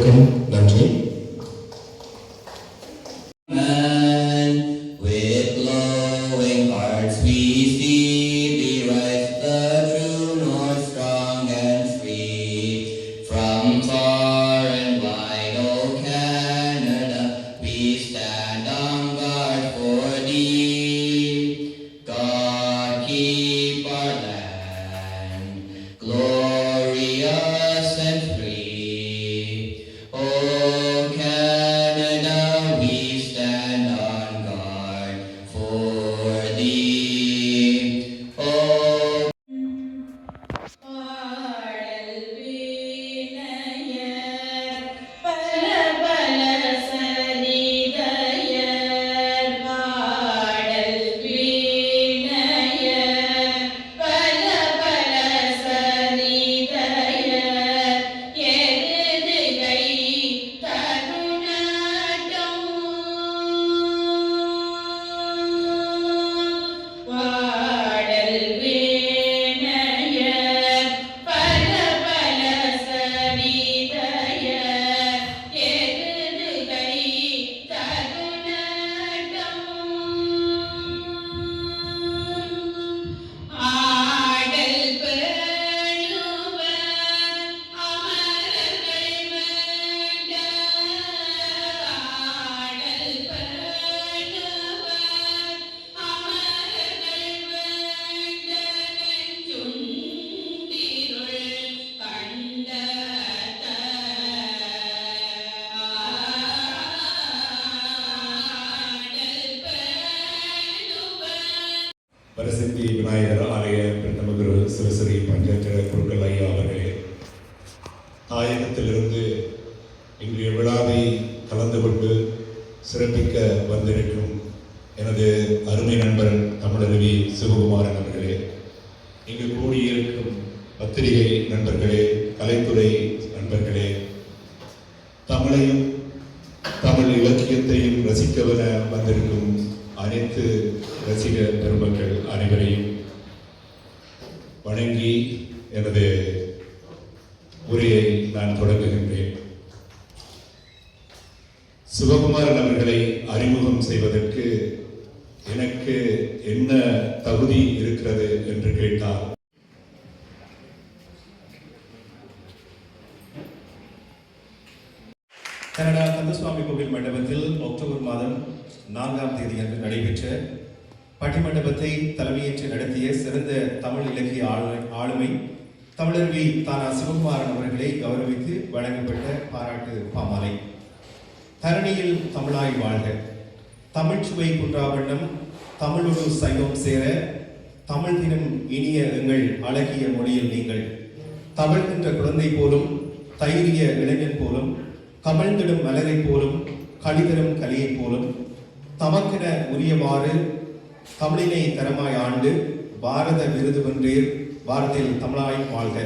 அனைவருக்கும் நன்றி. வரசித்தி விநாயகர் ஆலய பிரதம குரு சிவஸ்ரீ பஞ்சாட்சர குருக்கள் ஐயா அவர்களே, தாயகத்திலிருந்து இன்றைய விழாவை கலந்து கொண்டு சிறப்பிக்க வந்திருக்கும் எனது அருமை நண்பர் தமிழருவி சிவகுமாரன் அவர்களே, இங்கு கூடியிருக்கும் பத்திரிகை நண்பர்களே, கலைத்துறை நண்பர்களே, தமிழையும் தமிழ் இலக்கியத்தையும் ரசிக்கவென வந்திருக்கும் அனைத்து ரசிக பெருமக்கள் அனைவரையும் வணங்கி எனது உரையை நான் தொடங்குகின்றேன். சிவகுமாரன் அவர்களை அறிமுகம் செய்வதற்கு எனக்கு என்ன தகுதி இருக்கிறது என்று கேட்டால், கனடா கந்தசுவாமி கோவில் மண்டபத்தில் அக்டோபர் மாதம் 4ஆம் தேதி அன்று நடைபெற்ற பட்டிமண்டபத்தை தலைமையேற்று நடத்திய சிறந்த தமிழ் இலக்கிய ஆளுமை தமிழருவி தானா சிவகுமாரன் அவர்களை கௌரவித்து வழங்கப்பட்ட பாராட்டு பாமாலை. தரணியில் தமிழாய் வாழ்க, தமிழ்ச்சுவை குன்றாவண்ணம், தமிழொரு சைவம் சேர, தமிழ் தினம் இனிய எங்கள் அழகிய மொழியில் நீங்கள், தவழ்கின்ற குழந்தை போலும் தைரிய இளைஞன் போலும், கமழ்ந்திடும் மலரை போலும் கழிதரும் கலியை போலும், தமக்கென உரியவாறு தமிழினை தரமாய் ஆண்டு பாரத விருது வென்றீர், பாரதில் தமிழாய் வாழ்க.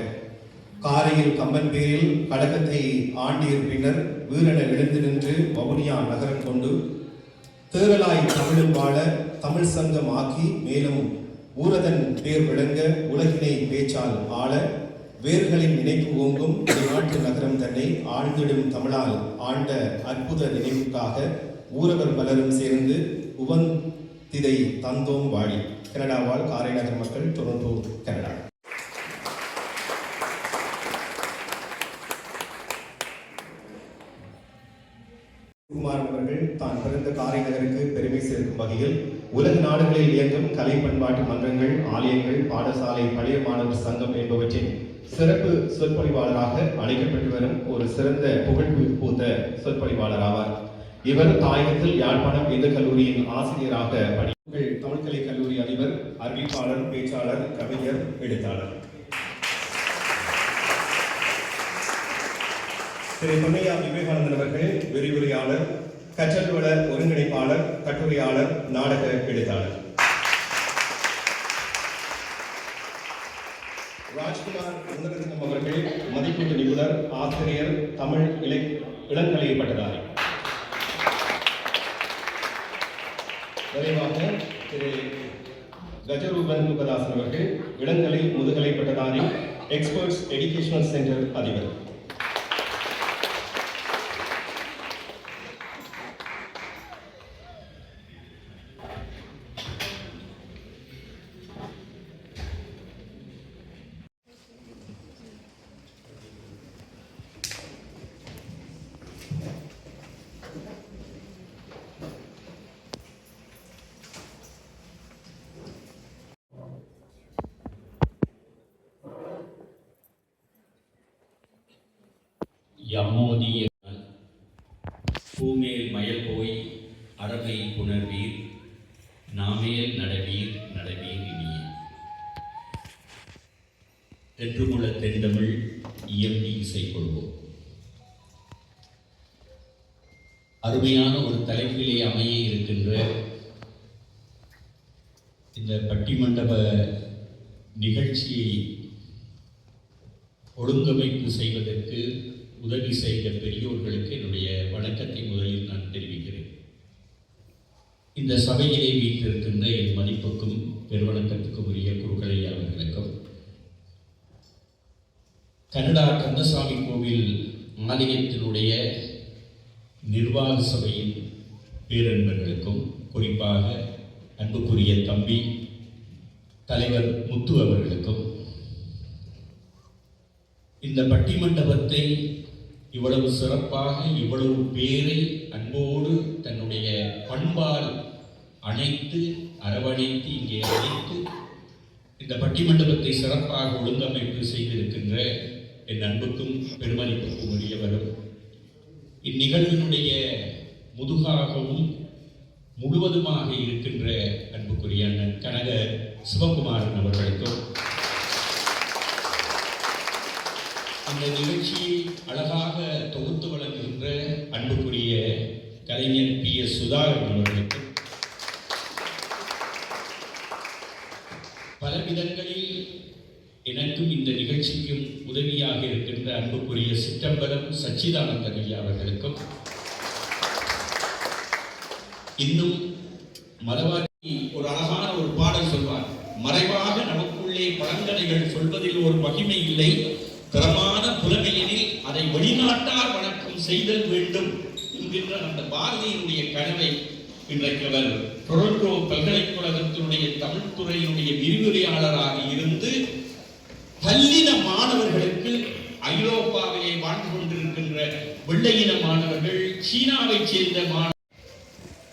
காரையில் கம்பன் பேரில் கழகத்தை ஆண்டியர் பின்னர் வீரன எழுந்து நின்று வவுனியா நகரம் கொண்டு தேரலாய் தமிழும் வாழ தமிழ் சங்கம் ஆக்கி மேலும் ஊரதன் பேர் விளங்க உலகினை பேச்சால் ஆள வேர்களின் நினைப்பு ஓங்கும் நாட்டு நகரம் தன்னை ஆழ்ந்திடும் தமிழால் ஆண்ட அற்புத நினைவுக்காக ஊரவர் பலரும் சேர்ந்து உவந்திதை தந்தோம் வாழி. கனடா வாழ் காரை நகர் மக்கள், டொரண்டோ, கனடா. குமாரன் அவர்கள் தான் பிறந்த காரை நகருக்கு பெருமை சேர்க்கும் வகையில் உலக நாடுகளில் இயங்கும் கலை பண்பாட்டு மன்றங்கள், ஆலயங்கள், பாடசாலை, பழைய மாணவர் சங்கம் என்பவற்றின் சிறப்பு சொற்பொழிவாளராக அழைக்கப்பட்டு வரும் ஒரு சிறந்த புகழ் பூத்த சொற்பொழிவாளர் ஆவார். இவர் தாயகத்தில் யாழ்ப்பாணம் இந்து கல்லூரியின் ஆசிரியராக பணிகள் தமிழ்கலை கல்லூரி அதிபர், அறிவிப்பாளர், பேச்சாளர், கவிஞர், எழுத்தாளர். திரு பொன்னையா விவேகானந்தன் அவர்கள் விரிவுரையாளர், கற்றல் வள ஒருங்கிணைப்பாளர், கட்டுரையாளர், நாடக எழுத்தாளர். ராஜ்குமார் உந்தரசிங்கம் அவர்கள் மதிப்பீட்டு நிபுணர், ஆசிரியர், தமிழ் இளங்கலை பட்டதாரி. நிறைவாக திரு கஜரூபன் முகதாசன் அவர்கள் இளங்கலை முதுகலை பட்டதாரி, எக்ஸ்பர்ட்ஸ் எஜுகேஷனல் சென்டர் அதிபர். யமோதிய பூமேல் மயல் போய் அறமை புணர்வீர் நாமேல் நடவீர் நடவீர் இனிய தென்றுமுள்ள தென்தமிழ் இயம்பி இசை கொள்வோம். அருமையான ஒரு தலைப்பிலே அமைய இருக்கின்ற இந்த பட்டிமண்டப நிகழ்ச்சியை ஒழுங்கமைப்பு செய்வதற்கு உதவி செய்த பெரியோர்களுக்கு என்னுடைய வணக்கத்தை முதலில் நான் தெரிவிக்கிறேன். இந்த சபையிலே வீட்டிருக்கின்ற என் மதிப்புக்கும் பெருவணக்கத்துக்கும் உரிய குருக்களை அவர்களுக்கும், கனடா கந்தசாமி கோவில் ஆலயத்தினுடைய நிர்வாக சபையின் பேரன்பர்களுக்கும், குறிப்பாக அன்புக்குரிய தம்பி தலைவர் முத்து அவர்களுக்கும், இந்த பட்டிமண்டபத்தை இவ்வளவு சிறப்பாக இவ்வளவு பேரை அன்போடு தன்னுடைய பண்பால் அணைத்து அரவணைத்து இங்கே அழைத்து இந்த பட்டிமண்டபத்தை சிறப்பாக ஒழுங்கமைப்பு செய்திருக்கின்ற என் அன்புக்கும் பெருமதிப்புக்கும் உரியவரும், இந்நிகழ்வினுடைய முதுகாகவும் முழுவதுமாக இருக்கின்ற அன்புக்குரிய அண்ணன் கனக சிவகுமாரன் அவர்களுக்கும், இந்த நிகழ்ச்சியை அழகாக தொகுத்து வழங்குகின்ற அன்புக்குரிய கலைஞர் PS சுதாகரன் அவர்களுக்கும், பல விதங்களில் எனக்கும் இந்த நிகழ்ச்சிக்கும் உதவியாக இருக்கின்ற அன்புக்குரிய சிற்றம்பலம் சச்சிதானந்தன் ஐயா அவர்களுக்கும், இன்னும் மதவாதி ஒரு அழகான ஒரு பாடல் சொல்வார், மறைவாக நமக்குள்ளே பழங்கதைகள் சொல்வதில் ஒரு மகிமை இல்லை, தரமான புலமையெனில் அதை வெளிநாட்டார் வணக்கம் செய்தல் வேண்டும் என்கின்ற அந்த பாரதியினுடைய கனவை இன்றைக்கு அவர் டொரண்டோ பல்கலைக்கழகத்தினுடைய தமிழ் துறையினுடைய விரிவுரையாளராக இருந்து பல்லின மாணவர்களுக்கு, ஐரோப்பாவிலே வாழ்ந்து கொண்டிருக்கின்ற வெள்ளையின மாணவர்கள், சீனாவை சேர்ந்த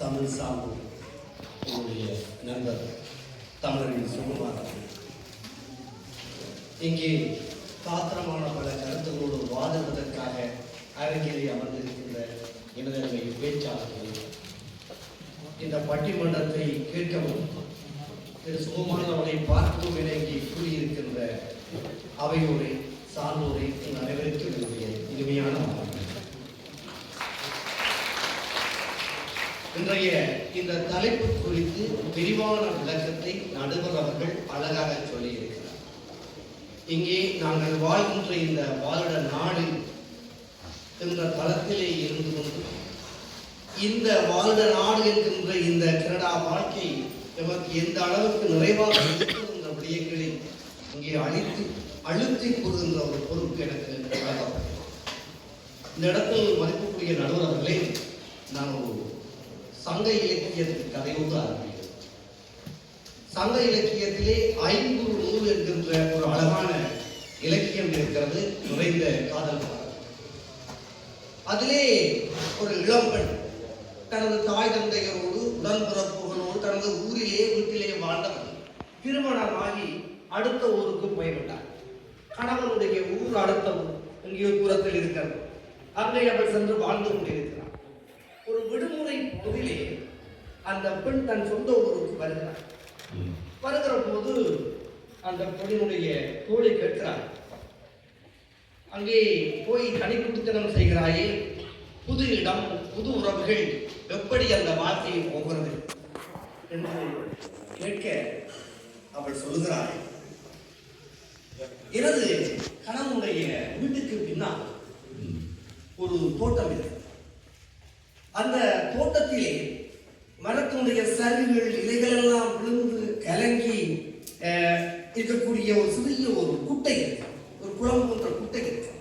தமிழ் சார்ந்த என்னுடைய நண்பர் தமிழரின் சுகுமாரன் இங்கே காத்திரமான பல கருத்துக்களோடு வாதிடுவதற்காக அரங்கிலே அமர்ந்திருக்கின்ற எனதருமை பேச்சாளர்களே, இந்த பட்டிமன்றத்தை கேட்கவும் திரு சுகுமாரன் அவரை பார்க்கவும் என இங்கே கூறியிருக்கின்ற அவையோரை சார்ந்தோரை அனைவருக்கும் என்னுடைய இனிமையான வணக்கம். இன்றைய இந்த தலைப்பு குறித்து விரிவான விளக்கத்தை நடுவர் அவர்கள் அழகாக சொல்லியிருக்கிறார். இங்கே நாங்கள் வாழ்கின்ற இந்த வாழிட நாடு என்ற தளத்திலே இருந்து கொண்டு இந்த வாழிட நாடு என்கின்ற இந்த கனடா வாழ்க்கை நமக்கு எந்த அளவுக்கு நிறைவாக என்ற விடயங்களை இங்கே அழுத்தி கூறுகின்ற ஒரு பொறுப்பு எனக்கு வழங்கப்பட்டது. இந்த இடத்தில் மதிப்புக்குரிய நடுவர் அவர்களே, நான் ஒரு சங்க இலக்கியத்தின் கதையோடு ஆரம்பிக்கிறேன். சங்க இலக்கியத்திலே 5 நூல் என்கின்ற ஒரு அழகான இலக்கியம் இருக்கிறது, நிறைந்த காதல் பாடல். அதிலே ஒரு இளம்பெண் தனது தாய் தந்தையரோடு உடன்பிறப்புகளோடு தனது வீட்டிலே வாழ்ந்தவன் திருமணமாகி அடுத்த ஊருக்கு போய்விட்டார். கணவனுடைய ஊர் அடுத்த ஊர் எங்கேயோ தூரத்தில் இருக்கிறது. அங்கே அவள் சென்று வாழ்ந்து கொண்டிருக்கிறார். ஒரு விடுமுறை பொழுதிலே அந்த பெண் தன் சொந்த ஊருக்கு வருகிறார். வருகிற போது அந்த பெண்ணுடைய தோழி கேட்கிறார், அங்கே போய் தனிக்குடித்தனம் செய்கிறாயே, புது இடம் புது உறவுகள், எப்படி அந்த வார்த்தையை போகிறது என்று கேட்க அவள் சொல்கிறாள், எனது கணவனுடைய வீட்டுக்கு பின்னால் ஒரு தோட்டம் இருக்கு. அந்த தோட்டத்திலே மரத்தினுடைய சரிவுகள் இலைகள் எல்லாம் விழுந்து கலங்கி இருக்கக்கூடிய ஒரு சிறிய ஒரு குட்டை இருக்கு, ஒரு குளம் போன்ற குட்டை இருக்கு.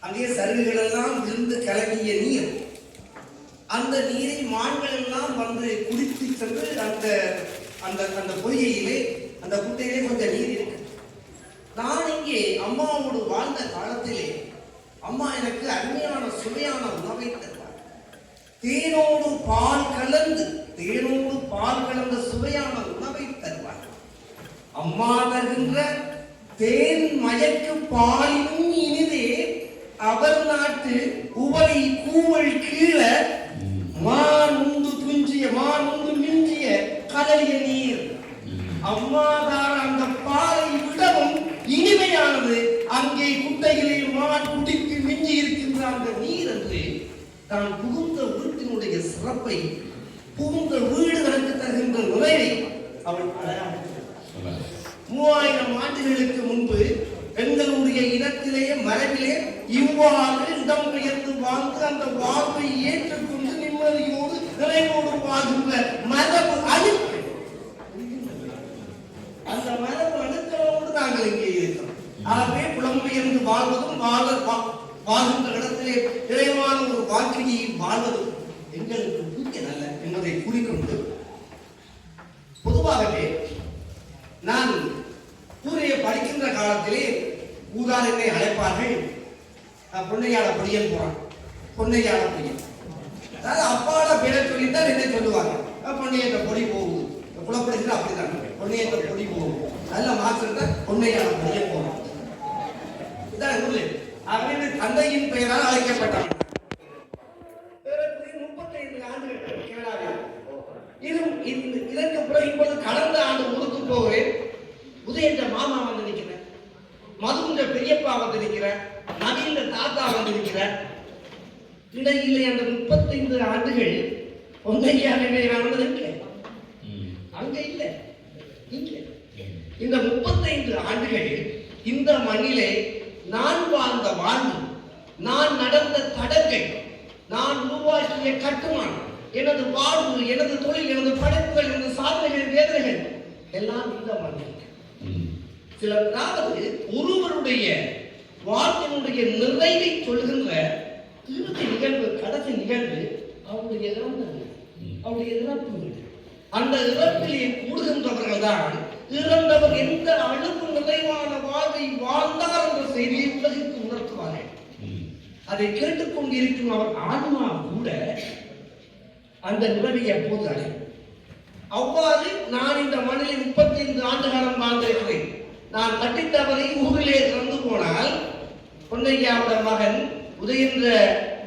அங்கே சரிவுகள் எல்லாம் விழுந்து கலங்கிய நீர், அந்த நீரை மான்கள் எல்லாம் வந்து குடித்து சென்று அந்த அந்த அந்த பொய்கையிலே அந்த குட்டையிலே கொஞ்சம் நீர் இருக்கு. நான் இங்கே அம்மாவோடு வாழ்ந்த காலத்திலே அம்மா எனக்கு அருமையான சுவையான உணவை தருவார். தேனோடு பால் கலந்த சுவையான உணவை தருவார். அம்மா தருகின்ற தேன் மயக்கு பாலினும் இனிதே அவர் நாட்டு உவரி கூவல் கீழே மான் உந்து மிஞ்சிய கடலிய நீர் அம்மாதார அந்த பாலை விடவும் இனிமையானது. அங்கே குட்டையிலே மான் குடிக்கு மிஞ்சி இருக்கின்ற அந்த நீர் என்று தான் புகுந்த வீட்டினுடைய சிறப்பை, புகுந்த வீடுகளுக்கு தருகின்ற நிறைவை அவள் அழகாக 3000 ஆண்டுகளுக்கு முன்பு பெண்களுடைய இனத்திலேயே மரபிலே இவ்வாறு இடம்பெயர்ந்து வாழ்ந்து அந்த வாழ்வை ஏற்றுக்கொண்டு நிம்மதியோடு நிறைவோடு வாழ்கின்ற மரபு அணுக்கள். அந்த மரபு அணுக்களோடு நாங்கள் இங்கே இருக்கிறோம். ஆகவே புலம்பெயர்ந்து வாழ்வதும் வாழ்கின்ற இடத்திலே இறைவான ஒரு வாழ்க்கையை வாழ்வதும் எங்களுக்கு புரியல என்பதை கூறிக்கொண்டு, பொதுவாகவே நான் ஊரையை படிக்கின்ற காலத்திலே ஊரார் என்னை அழைப்பார்கள், பொன்னையாள பொடியன் போறான், பொன்னையாள பொடியன். அதாவது அப்பாட பேரை சொல்லித்தான் என்னை சொல்லுவாங்க. பொன்னையற்ற பொடி போகுது, குளப்படுகிறது அப்படிதான், பொன்னையற்ற பொடி போகுது, நல்ல மாற்றம் தான் பொன்னையாள பொடியன் போறான். இதான் ஊர்ல. ஆகவே தந்தையின் பெயரால் அழைக்கப்பட்டான். 35 ஆண்டுகள் கேரளாவில். இதற்கு பிறகு இப்போது கடந்த ஆண்டு ஊருக்கு போகிறேன். உதயன்ற மாமா வந்து நிற்கிறேன், மதுன்ற பெரியப்பா வந்து நிற்கிறேன், நவீன தாத்தா வந்து நிற்கிறேன். இடையிலே அந்த 35 ஆண்டுகள் ஒன்றையாகவே நடந்தது அங்க இல்லை, இங்க. இந்த 35 ஆண்டுகள் இந்த மண்ணிலே நான் வாழ்ந்த வாழ்வு, நான் நடந்த தடங்கள், நான் உருவாக்கிய கட்டுமானம், எனது வாழ்வு, எனது தொழில், எனது படைப்புகள், எனது சாதனைகள், வேதனைகள் எல்லாம் இந்த மண்ணில். சிலராவது ஒருவருடைய வாழ்க்கையினுடைய நிறைவை சொல்கின்ற இறுதி நிகழ்வு, கடைசி நிகழ்வு அவருடைய இறப்பு. அந்த இறப்பிலே கூடுகின்றவர்கள் தான் இறந்தவர் எந்த அளவு நிறைவான வாழ்வை வாழ்ந்தார் என்ற செய்தியை உலகிற்கு உணர்த்துவார்கள். அதை கேட்டுக்கொண்டிருக்கும் அவர் ஆன்மா கூட அந்த நிறைவை எப்போது அடையும். அவ்வாறு நான் இந்த மண்ணில் 35 ஆண்டு காலம் வாழ்ந்திருக்கிறேன். நான் கட்டித்தவரை ஊரிலே இறந்து போனால் பொன்னையாவோட மகன் உதயன்ற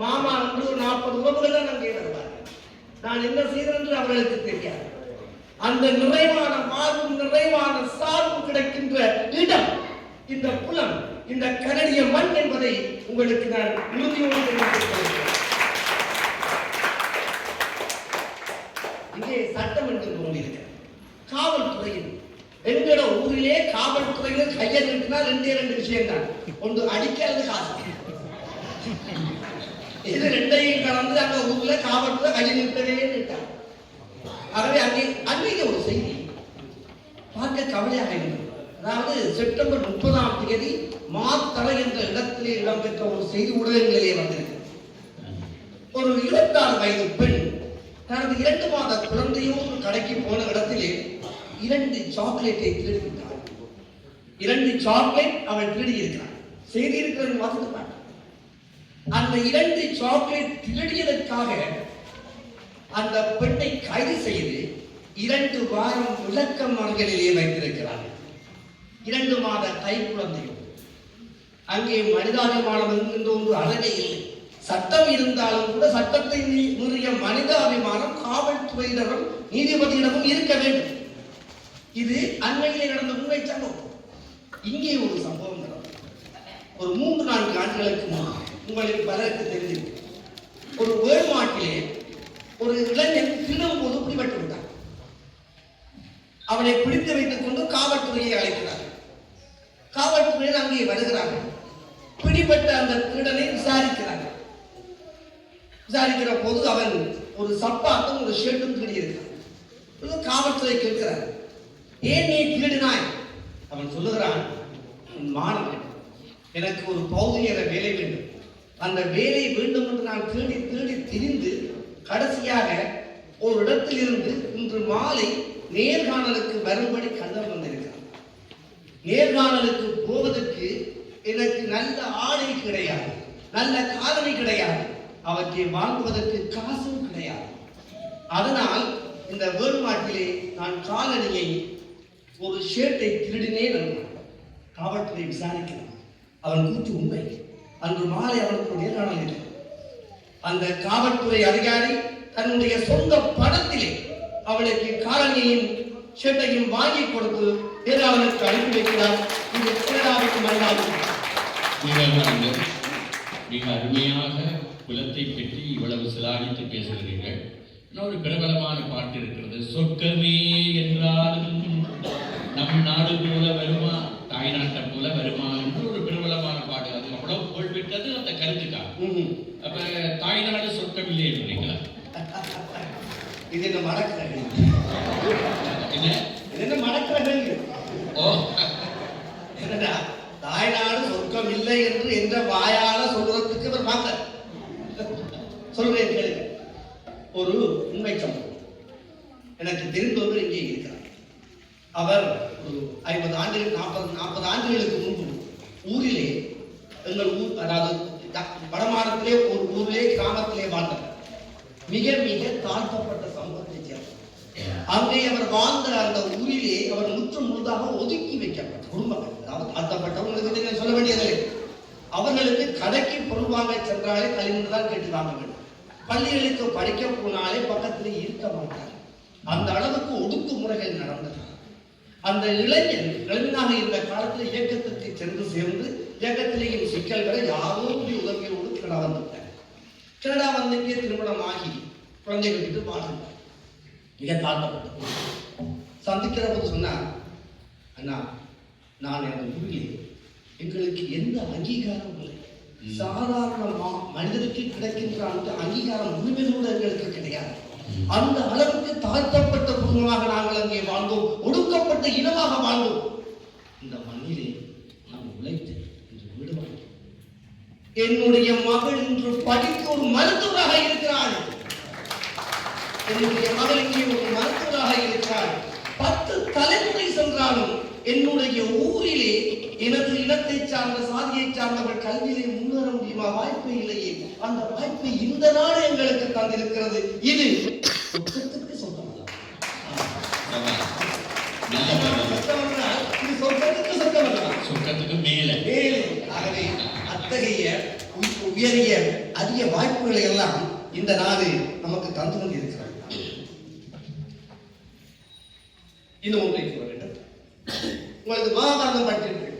மாமா என்று 40 உறவுகள் தான் அங்கே வருவார்கள். நான் என்ன செய்தேன் என்று அவர்களுக்கு தெரியாது. அந்த நிறைவான வாழ்வு, நிறைவான சார்பு கிடைக்கின்ற இடம் இந்த புலம், இந்த கனடிய மண் என்பதை உங்களுக்கு நான் உறுதியோடு தெரிவித்துக் இங்கே சட்டம் என்று கொண்டிருக்கிறேன். காவல்துறையில் எங்களோட ஊரிலே காவல்துறையில் கையல் இருந்தால் 2 விஷயம் தான். ஒன்று அடிக்கிறது, காசு. இது 2ஐயும் கலந்து அந்த ஊர்ல காவல்துறை கையில் நிறுத்தவே நிறுத்தாங்க. ஆகவே அன்றைக்கு ஒரு செய்தி பார்க்க கவலையாக இருந்தது. அதாவது செப்டம்பர் 30ஆம் தேதி மாத்தளை என்ற இடத்திலே இடம்பெற்ற ஒரு செய்தி ஊடகங்களிலே வந்திருக்கு. ஒரு 26 வயது பெண் தனது 2 மாத குழந்தையோடு கடைக்கு போன இடத்திலே 2 சாக்லேட்டை திருடிவிட்டார். 2 சாக்லேட் அவள் திருடி இருக்கிறார். செய்தி இருக்கிறது வாசித்து அந்த 2 சாக்லேட் திருடியதற்காக அந்த பெண்ணை கைது செய்து 2 வாரம் விளக்கமறியலிலே வைத்திருக்கிறார்கள். 2 மாத கை குழந்தையோடு. அங்கே மனிதாபிமானம் என்கின்ற ஒரு அறவே இல்லை. சட்டம் இருந்தாலும் கூட சட்டத்தை மீறிய மனிதாபிமானம் காவல்துறையினரும் நீதிபதியிடமும் இருக்க வேண்டும். இது அண்மையிலே நடந்த உண்மை சம்பவம். இங்கே ஒரு சம்பவம் நடந்தது. ஒரு 3-4 ஆண்டுகளுக்கு முன்னால் உங்களுக்கு பலருக்கு தெரிஞ்சிருக்கு. ஒரு வேள்மாட்டிலே ஒரு இளைஞன் திருடும் போது பிடிபட்டு விட்டார். அவனை பிடித்து வைத்துக் கொண்டு காவல்துறையை அழைக்கிறார். காவல்துறையில் அங்கே வருகிறார்கள். பிடிபட்ட அந்த திருடனை விசாரிக்கிறார்கள். விசாரிக்கிற போது அவன் ஒரு சப்பாத்தும் ஒரு ஷர்ட்டும் திருடியிருக்கிறான். காவல்துறை கேட்கிறார், ஏன் நீ திருடினாய்? அவன் சொல்லுகிறான், மாணவன், எனக்கு ஒரு பௌதியர வேலை வேண்டும். அந்த வேலை வேண்டும் என்று நான் தேடி தேடி திரிந்து கடைசியாக ஒரு இடத்தில் இருந்து இன்று மாலை நேர்காணலுக்கு வரும்படி கண்ணன் வந்திருக்கிறான். நேர்காணலுக்கு போவதற்கு எனக்கு நல்ல ஆடை கிடையாது, நல்ல காலணி கிடையாது, அவற்றை வாங்குவதற்கு காசும் கிடையாது. அதனால் இந்த வேறுமாட்டிலே நான் காலணியை ஒரு ஷர்ட்டை திருடினேன் என்றான். காவல்துறை விசாரிக்கிறான். அவன் கூற்று உண்மை. அன்று மாலை அவளுக்கு நேர்காணல் இல்லை. அந்த காவல்துறை அதிகாரி தன்னுடைய சொந்த பணத்திலே அவளுக்கு காலனியும் ஷெட்டையும் வாங்கி கொடுத்து நேர்காணலுக்கு அனுப்பி வைக்கிறார். இது கனடாவுக்கு மரியாதை. மிக அருமையாக குலத்தை பற்றி இவ்வளவு சிலாகித்து பேசுகிறீர்கள். இன்னொரு பிரபலமான பாட்டு இருக்கிறது. சொர்க்கமே என்றாலும் நம் நாடு போல வருமா, தாய்நாட்டை போல வருமா என்று ஒரு பிரபலமான பாடு. அது அவ்வளவு புகழ்பெற்றது அந்த கருத்துக்காக. அப்ப தாய்நாடு சொர்க்கம் இல்லை என்றீங்களா? இது என்ன மடக்கிறது? என்ன இது என்ன மடக்கிறது? ஓ, என்னடா தாய்நாடு சொர்க்கம் இல்லை என்று என்ற வாயால சொல்றதுக்கு இவர் பார்க்க சொல்றேன் கேளுங்க. ஒரு உண்மை சம்பவம் எனக்கு தெரிந்தவர் இங்கே இருக்கிறார். அவர் ஒரு 50 ஆண்டுகள் 40 ஆண்டுகளுக்கு முன்பு ஊரிலே, எங்கள் ஊர், அதாவது வடமாநிலத்திலே ஒரு ஊரிலே கிராமத்திலே வாழ்ந்தவர். மிக மிக தாழ்த்தப்பட்ட சமூகத்தை சேர்ந்தவர். அங்கே அவர் வாழ்ந்த அந்த ஊரிலே அவர் முற்றும் முழுதாக ஒதுக்கி வைக்கப்பட்ட குடும்பங்கள், அதாவது தாழ்த்தப்பட்டவர்களுக்கு சொல்ல வேண்டியதில்லை. அவர்களுக்கு கடைக்கு பொருள் வாங்க சென்றாலே களிமண் தான் கேட்டு வாங்க வேண்டும். பள்ளிகளுக்கு படிக்க போனாலே பக்கத்திலே இருக்க மாட்டார். அந்த அளவுக்கு ஒடுக்குமுறைகள் நடந்தது. அந்த இளைஞன் இளைஞனாக இருந்த காலத்தில் இயக்கத்திற்கு சென்று சேர்ந்து இயக்கத்திலேயும் சிக்கல்களை யாரோ உதவியோடு கனடா வந்துட்டார். கனடா வந்து திருமணமாகி குழந்தைகள் விட்டு வாழ்ந்தார். மிக தாழ்த்தப்பட்ட சந்திக்கிற போது சொன்னார், அண்ணா, நான் எனது ஊரில் எங்களுக்கு எந்த அங்கீகாரம் இல்லை. சாதாரண மனிதனுக்கு கிடைக்கின்ற அந்த அங்கீகாரம் உரிமைகளோடு எங்களுக்கு கிடையாது. அந்த அளவுக்கு தாழ்த்தப்பட்ட குடும்பமாக நாங்கள் அங்கே வாழ்ந்தோம், ஒடுக்கப்பட்ட இனமாக வாழ்ந்தோம். இந்த மண்ணிலே நான் உழைத்தேன் என்று வீடு வாழ்ந்தோம். என்னுடைய மகள் இன்று படிக்க ஒரு மருத்துவராக இருக்கிறாள். என்னுடைய மகள் இங்கே ஒரு மருத்துவராக இருக்கிறாள். 10 தலைமுறை சென்றாலும் என்னுடைய ஊரிலே எனது இனத்தை சார்ந்த சாதியை சார்ந்தவர்கள் கல்வியிலே முன்னேற முடியுமா? வாய்ப்பு இல்லையே. அந்த வாய்ப்பை இந்த நாடு எங்களுக்கு தந்திருக்கிறது. இது சொர்க்கத்துக்கு சொந்தமல்ல. இது சொர்க்கத்துக்கு சொந்தமல்ல, சொர்க்கத்துக்கு மேலே. ஆகவே அத்தகைய உயரிய அரிய வாய்ப்புகளை எல்லாம் இந்த நாடு நமக்கு தந்து கொண்டிருக்கிறது. இன்னும் ஒன்றை கூற வேண்டும். உங்களுக்கு மகாபாரதம் படித்திருக்கிறீர்கள்.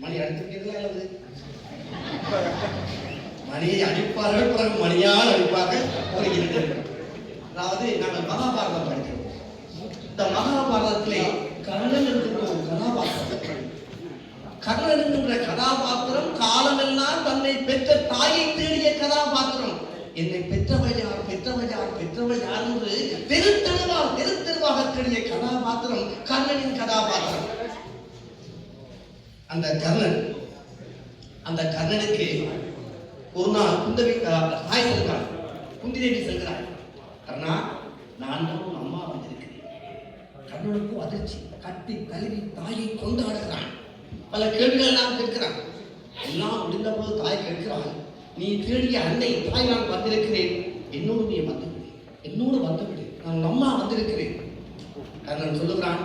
மணி அடித்திருக்கிறீர்களா? அல்லது மணியை அடிப்பார்கள், பிறகு மணியால் அடிப்பார்கள். அதாவது நாங்கள் மகாபாரதம் படிக்கிறோம். இந்த மகாபாரதத்திலே கர்ணன் என்கின்ற ஒரு கதாபாத்திரம். கர்ணன் என்கின்ற கதாபாத்திரம் காலமெல்லாம் தன்னை பெற்ற தாயை தேடிய கதாபாத்திரம். என்னை பெற்றவள் யார், பெற்றவள் யார், பெற்றவள் யார் என்று தெருத்தெருவாக தேடிய கதாபாத்திரம் கர்ணனின் கதாபாத்திரம். அந்த கர்ணனுக்கு ஒரு நாள் குந்தவி தாய் செல்கிறார். குந்திதேவி செல்கிறார். கர்ணா, நான் தான் உன் அம்மா வந்திருக்கிறேன். கர்ணனுக்கு அதிர்ச்சி. கட்டி கழுவி தாயை கொண்டாடுகிறான். பல கேள்விகள் எல்லாம் கேட்கிறான். எல்லாம் முடிந்த போது தாய் கேட்கிறான், நீ தேடிய அன்னை தாய் நான் வந்திருக்கிறேன், என்னோடு நீ வந்துவிடு, என்னோடு வந்துவிடு, நான் அம்மா வந்திருக்கிறேன். கர்ணன் சொல்லுகிறான்,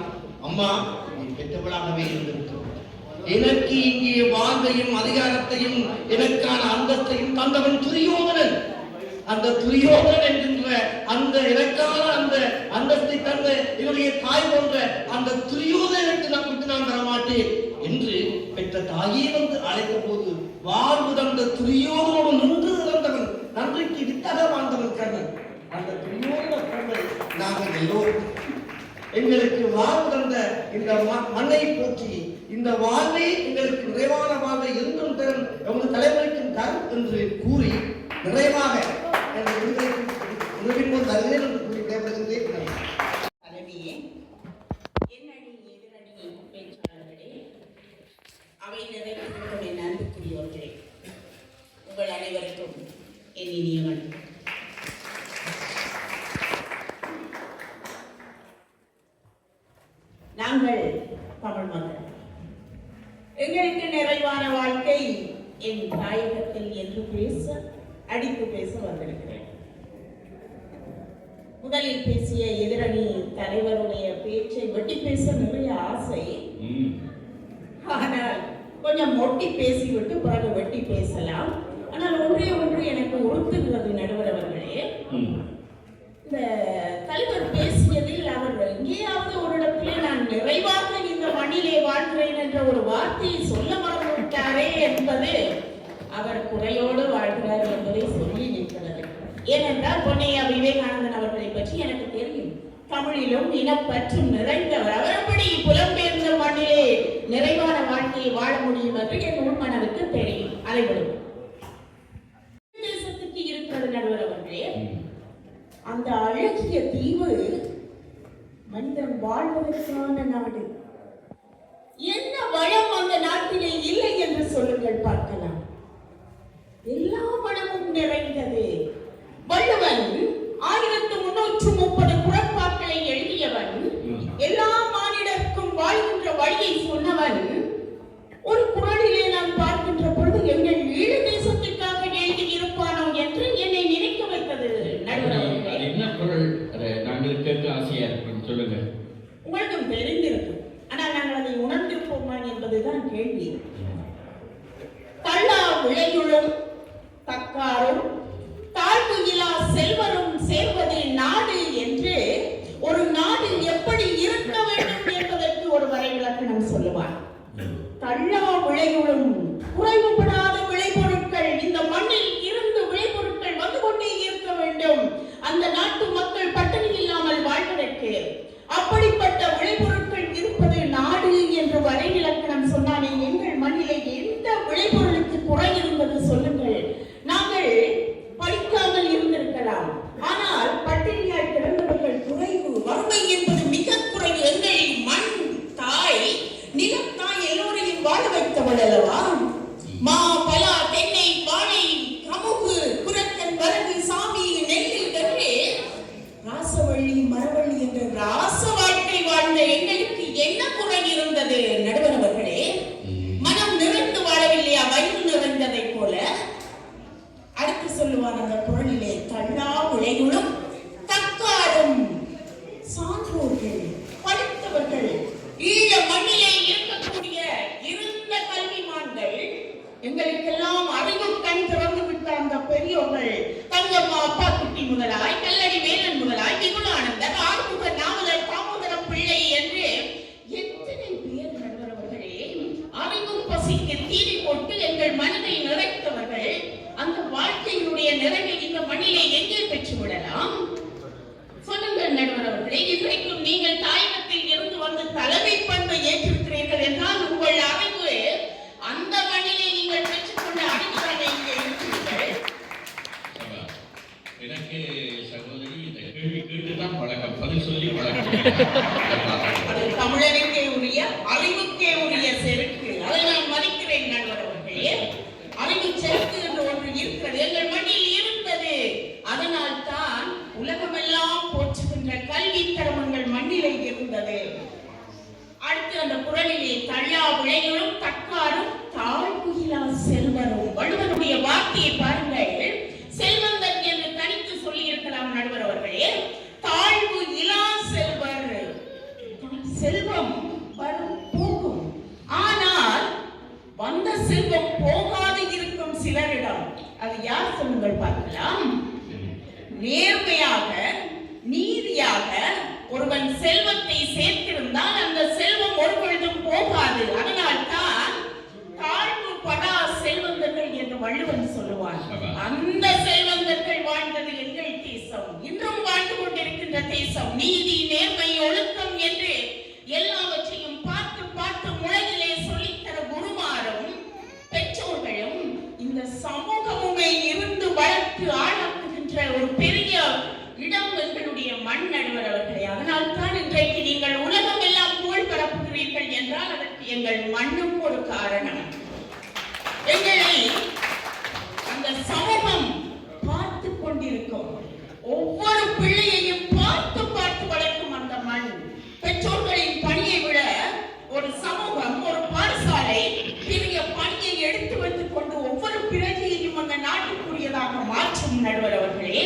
அம்மா நீ பெற்றவளாகவே இருந்திருக்கிறோம். எனக்கு இங்கே வாழ்வையும் அதிகாரத்தையும் எனக்கான அந்தஸ்தையும் தந்தவன் துரியோதனன். அந்த துரியோதனன் என்கின்ற அந்த எனக்கான அந்த அந்தஸ்தை தந்த என்னுடைய தாய் போன்ற அந்த துரியோதனனுக்கு நான் விட்டு நான் தரமாட்டேன் என்று பெற்ற தாயே வந்து அழைத்த போது வாழ்வு தந்த துரியோதனோடு நின்று இறந்தவன், நன்றிக்கு வித்தாக வாழ்ந்தவன் கர்ணன். அந்த துரியோதன கர்ணன் நாங்கள் எல்லோரும் எங்களுக்கு வாழ்வு தந்த இந்த மண்ணை போற்றி இந்த வாழ்வை எங்களுக்கு நிறைவான வாழ்வை என்றும் தரும் எங்கள் தலைமுறைக்கும் தரும் என்று கூறி நிறைவாக தருகிறேன் என்று கூறி விடைபெறுகின்றேன். தலைமையே, எண்ணணி எதிரணி பேச்சாளர்களே, அவை நிறைவேற்றக்கூடிய அன்புக்குரியவர்களே, உங்கள் அனைவருக்கும் என் இனிய வணக்கம். நாங்கள் தமிழ் மக்கள். எங்களுக்கு நிறைவான வாழ்க்கை என் தாயகத்தில் என்று அடித்து பேச வந்திருக்கிறேன். முதலில் பேசிய எதிரணி தலைவருடைய பேச்சை வெட்டி பேச நிறைய ஆசை. ஆனால் கொஞ்சம் மொட்டி பேசிவிட்டு பிறகு வெட்டி பேசலாம். ஆனால் ஒன்றே ஒன்று எனக்கு உறுத்துகிறது நடுவர் அவர்களே. இந்த தலைவர் பேசியதில் அவர் எங்கேயாவது ஒரு இடத்திலே நான் நிறைவாக இந்த மண்ணிலே வாழ்கிறேன் என்ற ஒரு வார்த்தையை சொல்ல மறந்துவிட்டாரே என்பது அவர் குறையோடு வாழ்கிறார் என்பதை சொல்லி நிற்கிறது. ஏனென்றால் பொன்னையா விவேகானந்தன் அவர்களை பற்றி எனக்கு தெரியும். தமிழிலும் இனப்பற்றும் நிறைந்தவர். அவர் எப்படி புலம்பெயர்ந்த மண்ணிலே நிறைவான வாழ்க்கையை வாழ முடியும் என்று என் உள்மனதுக்கு தெரியும். அதைவிடும் தேசத்துக்கு இருக்கிறது நடுவர் அவர்களே. அந்த அழகிய தீவு மனிதன் வாழ்வதற்கான நாடு. என்ன வளம் அந்த நாட்டிலே இல்லை என்று சொல்லுங்கள் பார்க்கலாம். எல்லா வளமும் நிறைந்தது. வள்ளுவன் 1330 குறட்பாக்களை எழுதியவன், எல்லா மானிடருக்கும் வாழ்கின்ற வழியை சொன்னவன். ஒரு குறளிலே நான் பார்க்கின்ற பொழுது எங்கள் ஈழ தேசத்திற்காக எழுதி இருப்பானோ என்று என்னை நினைக்க வைத்தது. என்ன குறள்? நாங்கள் கேட்க ஆசையா இருக்கும், சொல்லுங்க. உங்களுக்கும் தெரிந்திருக்கும், ஆனால் நாங்கள் அதை உணர்ந்திருப்போமா என்பதுதான் கேள்வி. தள்ளா விளையுளும் தக்காரும் தாழ்வு இலா செல்வரும் சேர்வது நாடு என்று ஒரு நாடு எப்படி இருக்க வேண்டும் என்பதற்கு ஒரு வரைவிலக்கணம் சொல்லுவார். தள்ளா விளையுளும், குறைவுபடாத விளைபொருட்கள், இந்த மண்ணில் இருந்து விளைபொருட்கள் வந்து கொண்டே இருக்க வேண்டும் அந்த நாட்டு மக்கள் பட்டினி இல்லாமல் வாழ்வதற்கு. அப்படிப்பட்ட விளைபொருட்கள் இருப்பது நாடு என்று வரைவிலக்கணம் சொன்னாலே எங்கள் மண்ணிலே எந்த விளைபொருளுக்கு குறை இருந்தது சொல்லுங்கள். நாங்கள் படிக்காமல் இருந்திருக்கலாம், ஆனால் பட்டினியால் கிடந்தவர்கள் குறைவு. வறுமை என்பது மிக குறைவு. எங்கள் மண் தாய், நிலத்தாய் எல்லோரையும் வாழ வைத்தவள் அல்லவா. மா, பலா, தென்னை, வாழை, கமுகு, குரக்கன், வரகு, சாமி, நெல்லில் என்று ராசவள்ளி மரவள்ளி என்ற ராச வாழ்க்கை வாழ்ந்த எங்களுக்கு என்ன குறை இருந்தது நடுவர் அவர்களே? மனம் நிறைந்து வாழவில்லையா வயிறு நிறைந்ததை போல? அடுத்து சொல்லுவார் அந்த குரலிலே, தள்ளா விளையுளும் தக்காரும். சான்றோர்கள், படித்தவர்கள், ஈழ மண்ணிலே இருக்கக்கூடிய இருந்த கல்விமான்கள், எங்களுக்கெல்லாம் அறிவு கண் திறந்து விட்ட அந்த பெரியோர்கள், தங்கம்மா அப்பா குட்டி முதலாய், கல்லடி வேலன் முதலாய், விகுலானந்தர், ஆறுமுக நாவலர், தாமோதரம் பிள்ளை என்று எத்தனை பேர் நடுவர்களே அறிவு பசிக்கு தீனி போட்டு எங்கள் மனதை நிறைத்தவர்கள். அந்த வாழ்க்கையினுடைய நிறைவை இந்த மண்ணிலே எங்கே பெற்று விடலாம் சொல்லுங்கள் நடுவர் அவர்களே. இன்றைக்கும் நீங்கள் தாயகத்தில் இருந்து வந்து தலைமை பண்பை ஏற்றிருக்கிறீர்கள் என்றால் உங்கள் அறிவு அந்த மண்ணிலே நீங்கள் பெற்றுக்கொண்ட அறிவுகளை இங்கே இருக்கிறீர்கள். எனக்கு சகோதரி இந்த கேள்வி கேட்டுதான் பழக்கம், பதில் சொல்லி பழக்கம். அது தமிழனுக்கே உரிய, அறிவுக்கே உரிய செருக்கு. அதை நான் மதிக்கிறேன் நடுவர் அவர்களே. அறிவு செருக்கு என்று ஒன்று இருக்கிறது, எங்கள் மண்ணில் இருந்தது. அதனால் தான் உலகமெல்லாம் போற்றுகின்ற கல்வி தரமங்கள் மண்ணிலே இருந்தது. அடுத்து அந்த குறளிலே தள்ளா விளையுளும் தக்காரும் தாழ்வு இலா செல்வரும். வள்ளுவனுடைய வார்த்தையை பாருங்கள். செல்வந்தர் என்று தனித்து சொல்லி இருக்கலாம் நடுவர் அவர்களே. தாழ்வு இலா செல்வர். செல்வம் வரும் போகும், ஆனால் வந்த செல்வம் போகாது இருக்கும் சிலரிடம். அது யார் சொல்லுங்கள் பார்க்கலாம். நேர்மையாக நீதியாக ஒருவன் செல்வத்தை சேர்த்திருந்தால் அந்த செல்வம் ஒரு பொழுதும் போகாது. அதனால் தான் தாழ்வு படா செல்வந்தர்கள் என்று வள்ளுவன் சொல்லுவான். அந்த செல்வந்தர்கள் வாழ்ந்தது எங்கள் தேசம், இன்றும் வாழ்ந்து கொண்டிருக்கின்ற தேசம். நீதி, நேர்மை, ஒழுக்கம் என்று எல்லாவற்றையும் பார்த்து பார்த்து முளையிலே சொல்லித்தர குருமாரும் பெற்றோர்களும் இந்த சமூகமுமே இருந்து வளர்த்து ஆளாக்குகின்ற ஒரு பெரிய இடம் எங்களுடைய மண் நடுவர் அவர்களே. அதனால் தான் இன்றைக்கு நீங்கள் உலகம் எல்லாம் புகழ் பரப்புகிறீர்கள் என்றால் அதற்கு எங்கள் மண்ணும் ஒரு காரணம். எங்களை அந்த சமூகம் பார்த்து கொண்டிருக்கும், ஒவ்வொரு பிள்ளையையும் பார்த்து பார்த்து வளர்க்கும் அந்த மண். பெற்றோர்களின் பணியை விட ஒரு சமூகம், ஒரு பாடசாலை பெரிய பணியை எடுத்து வைத்துக் கொண்டு ஒவ்வொரு பிறகையையும் அந்த நாட்டுக்குரியதாக மாற்றும் நடுவர் அவர்களே.